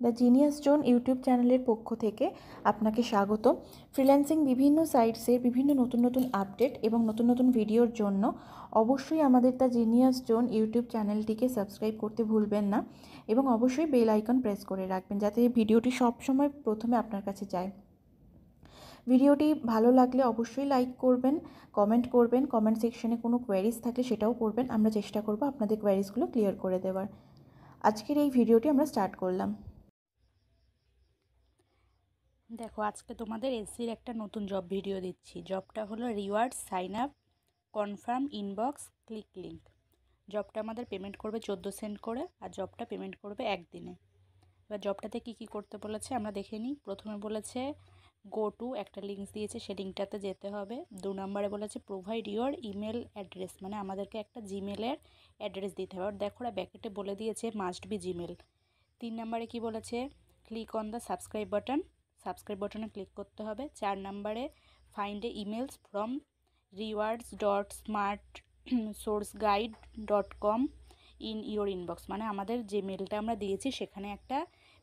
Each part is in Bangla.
দ্য জিনিয়াস জোন ইউটিউব চ্যানেলের পক্ষ থেকে আপনাকে স্বাগত। ফ্রিল্যান্সিং বিভিন্ন সাইটসের বিভিন্ন নতুন নতুন আপডেট এবং নতুন নতুন ভিডিওর জন্য অবশ্যই আমাদের দ্য জিনিয়াস জোন ইউটিউব চ্যানেলটিকে সাবস্ক্রাইব করতে ভুলবেন না এবং অবশ্যই বেল আইকন প্রেস করে রাখবেন যাতে এই ভিডিওটি সবসময় প্রথমে আপনার কাছে যায়। ভিডিওটি ভালো লাগলে অবশ্যই লাইক করবেন, কমেন্ট সেকশনে কোনো কোয়েরিজ থাকলে সেটাও করবেন। আমরা চেষ্টা করব আপনাদের কোয়েরিজগুলো ক্লিয়ার করে দেওয়ার। আজকের এই ভিডিওটি আমরা স্টার্ট করলাম। দেখো, আজকে তোমাদের এসসির একটা নতুন জব ভিডিও দিচ্ছি। জবটা হলো reward sign up confirm inbox click link. জবটা আমাদের পেমেন্ট করবে 14 সেন্ট করে, আর জবটা পেমেন্ট করবে একদিনে। এবার জবটাতে কি করতে বলেছে আমরা দেখে নিই। প্রথমে বলেছে গো টু, একটা লিঙ্ক দিয়েছে, সেই লিঙ্কটাতে যেতে হবে। 2 নম্বরে বলেছে প্রোভাইড ইউর ইমেল অ্যাড্রেস, মানে আমাদেরকে একটা জিমেলের অ্যাড্রেস দিতে হবে। আর দেখো, ওরা ব্যাকেটে বলে দিয়েছে মাস্ট বি জিমেল। 3 নম্বরে কি বলেছে, ক্লিক অন দ্য সাবস্ক্রাইব বাটনে ক্লিক করতে হবে। 4 নম্বরে find a emails from rewards.smartsourceguide.com in your inbox, মানে আমাদের যে মেলটা আমরা দিয়েছি সেখানে একটা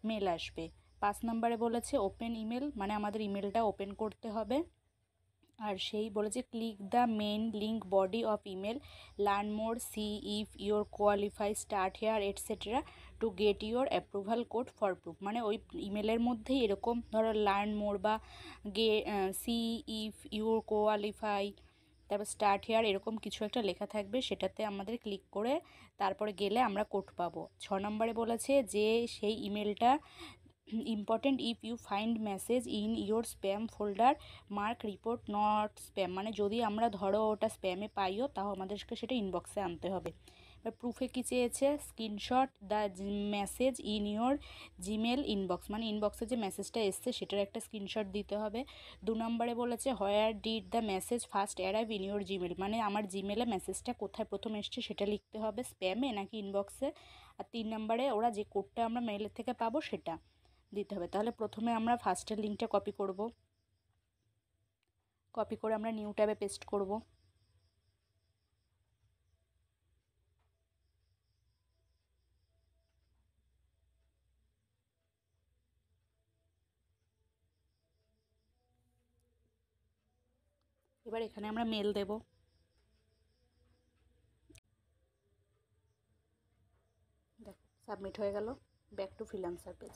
মেল আসবে। 5 নম্বরে বলেছে ওপেন ইমেল, মানে আমাদের ইমেলটা ওপেন করতে হবে। আর সেই বলেছে click the main link body of email, learn more, see if you're qualify, start here etcetera to get your approval code for proof. মানে ওই ইমেলের মধ্যেই এরকম ধরো লার্ন মোর বা সি ইফ ইউর কোয়ালিফাই, তারপর স্টার্ট হেয়ার, এরকম কিছু একটা লেখা থাকবে, সেটাতে আমাদের ক্লিক করে তারপরে গেলে আমরা কোড পাবো। 6 নম্বরে বলেছে যে সেই ইমেলটা important if you find message in your spam folder, mark report not spam, মানে যদি আমরা ধরো ওটা স্প্যামে পাইও তাও আমাদেরকে সেটা ইনবক্সে আনতে হবে। এবার প্রুফে কী চেয়েছে, screenshot the message in your Gmail inbox, মানে ইনবক্সে যে মেসেজটা এসছে সেটার একটা স্ক্রিনশট দিতে হবে। 2 নম্বরে বলেছে where did the message first arrive in your Gmail, মানে আমার জিমেলে মেসেজটা কোথায় প্রথম এসছে সেটা লিখতে হবে, স্প্যামে নাকি ইনবক্সে। আর 3 নম্বরে ওরা যে কোডটা আমরা মেলের থেকে পাবো সেটা দিতে হবে। তাহলে প্রথমে আমরা ফার্স্টের লিঙ্কটা কপি করে আমরা নিউ ট্যাবে পেস্ট করব। এবার এখানে আমরা মেল দেব। দেখো, সাবমিট হয়ে গেল। Back to freelancer page.